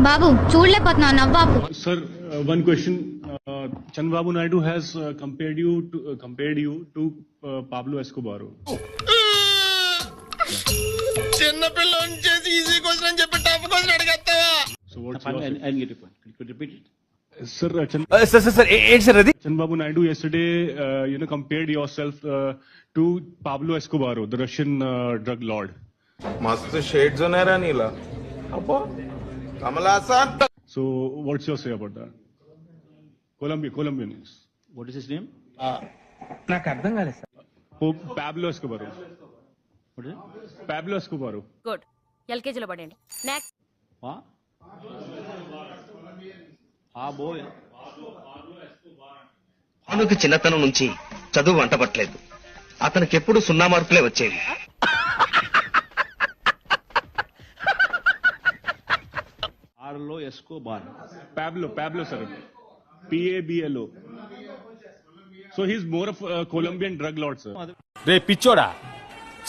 Babu చూడలేకపోతున్నా నవ్వాపు. Sir, one question. Chandrababu Naidu has compared you to Pablo Escobar. So what's your I'll get your point. Could you repeat it? sir? sir adi Chandrababu Naidu yesterday, compared yourself to Pablo Escobar, the Russian drug lord. मस्त shades होणार रा नीला अप्पा कमला असा. So what's your say about that? Colombian news. What is his name? నాకు అర్థం కాలేదు sir. Pablo Escobar. What is it? Pablo Escobar. Good ఎల్కేజీలో పడండి. Next boy. భానుకి చిన్నతనం నుంచి చదువు వంటపట్లేదు. అతనికి ఎప్పుడు 0 మార్కులే వచ్చేవి. Pablo Escobar. Pablo sir. Pablo. So he's more of a Colombian drug lord, sir. రే పిచ్చోడా,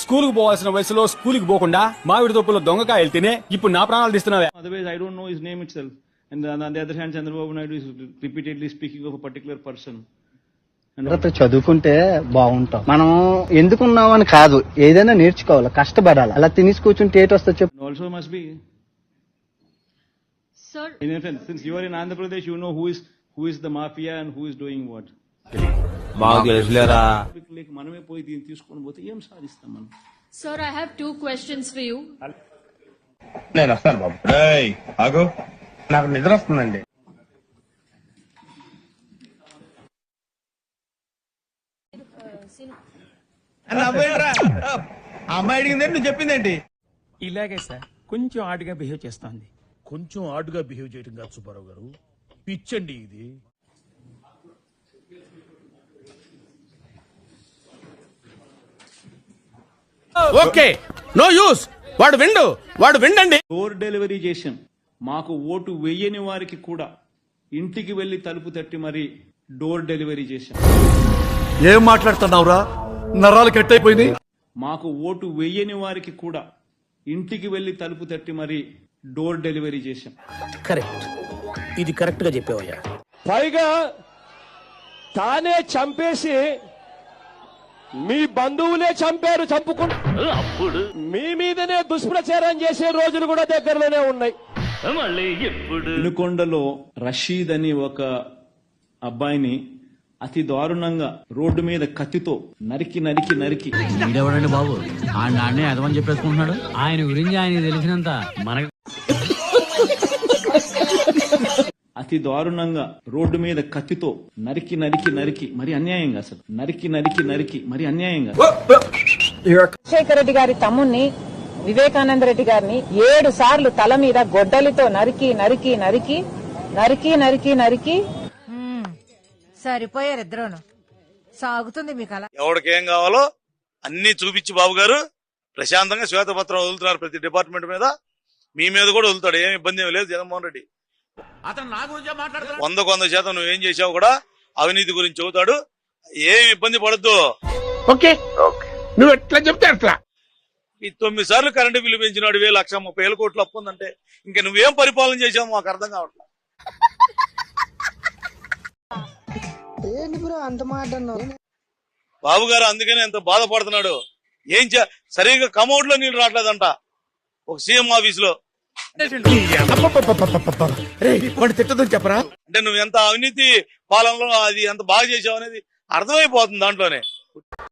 స్కూల్ కు పోవాల్సిన వయసులో స్కూల్ కి పోకుండా మామిడి తోపులో దొంగకాయలు తినే ఇప్పుడు నా ప్రాణాలు తీస్తున్నావే. Otherwise, I don't know his name itself. And on the other hand, Chandrababu Naidu is repeatedly speaking of a particular person. చదువుకుంటే బాగుంటాం. మనం ఎందుకున్నామని కాదు, ఏదైనా నేర్చుకోవాలి, కష్టపడాలి. అలా తినేసి కూర్చుంటే ఏటి వస్తా చెప్పు. Also must be. Sir, In a sense, since you are in Andhra Pradesh, you know who is the mafia and who is doing what. మాకు తెలుసులేరా. మనమే పోయి దీన్ని తీసుకొని పోతే ఏం సాధిస్తాం మనం? sir, I have 2 questions for you. నేను వస్తాను బాబు. आगो నాకు నిద్ర వస్తుందండి. అమ్మాయి అడిగిందేంటి నువ్వు చెప్పిందేంటి? ఇలాగే సార్ కొంచెం ఆడుగా బిహేవ్ చేస్తోంది. కొంచెం ఆడుగా బిహేవ్ చేయడం కాదు సుబ్బారావు గారు, పిచ్చండి ఇది. Okay, no use. వాడు విండండి. డోర్ డెలివరీ చేశాం. మాకు ఓటు వెయ్యని వారికి కూడా ఇంటికి వెళ్లి తలుపు తట్టి మరి డోర్ డెలివరీ చేశాం. ఏం మాట్లాడుతున్నావురా, నరాలు కట్ అయిపోయింది. మాకు ఓటు వెయ్యని వారికి కూడా ఇంటికి వెళ్లి తలుపు తట్టి మరి డోర్ డెలివరీ చేశాం. కరెక్ట్, ఇది కరెక్ట్ గా చెప్పావయ్యా. పైగా తానే చంపేసి మీ బంధువులే చంపుకుంటూ మీ మీదనే దుష్ప్రచారం చేసే రోజులు కూడా దగ్గరలోనే ఉన్నాయి. వినుకొండలో రషీద్ అని ఒక అబ్బాయిని అతి దారుణంగా రోడ్డు మీద కత్తితో నరికి వీడెవడండి బాబు, ఆ నాన్నే అదమని చెప్పేసుకుంటున్నాడు. ఆయన గురించి ఆయన తెలిసినంత మనకు అతి దారుణంగా రోడ్డు మీద కత్తితో నరికి మరి అన్యాయంగా అసలు నరికి మరి అన్యాయంగా. రాజశేఖర రెడ్డి గారి తమ్ముణ్ణి వివేకానంద రెడ్డి గారిని 7 సార్లు తల మీద గొడ్డలితో నరికి సరిపోయారు ఇద్దరును. సాగుతుంది మీకు అలా. ఎవరికి ఏం కావాలో అన్ని చూపించి బాబు గారు ప్రశాంతంగా శ్వేతపత్రం వదులుతున్నారు ప్రతి డిపార్ట్మెంట్ మీద. మీ మీద కూడా వదులుతాడు, ఏం ఇబ్బంది ఏమి లేదు. జగన్మోహన్ రెడ్డి 100% నువ్వేం చేసావు కూడా అవినీతి గురించి చెబుతాడు, ఏం ఇబ్బంది పడద్దు. ఓకే, నువ్వు ఎట్లా చెప్తే అట్లా. ఈ 9 సార్లు కరెంటు బిల్లు పెంచినాడు, 1,30,000 కోట్లు అప్పు ఉందంటే ఇంకా నువ్వేం పరిపాలన చేసావు మాకు అర్థం కావట్లేదు. బాబు గారు అందుకనే ఎంత బాధపడుతున్నాడు. సరిగ్గా కమౌడ్ లో నీళ్లు రావట్లేదంట ఒక సీఎం ఆఫీస్ లో. తిట్టదని చెప్పరా. అంటే నువ్వు ఎంత అవినీతి పాలనలో అది ఎంత బాగా చేసావు అనేది అర్థమైపోతుంది దాంట్లోనే.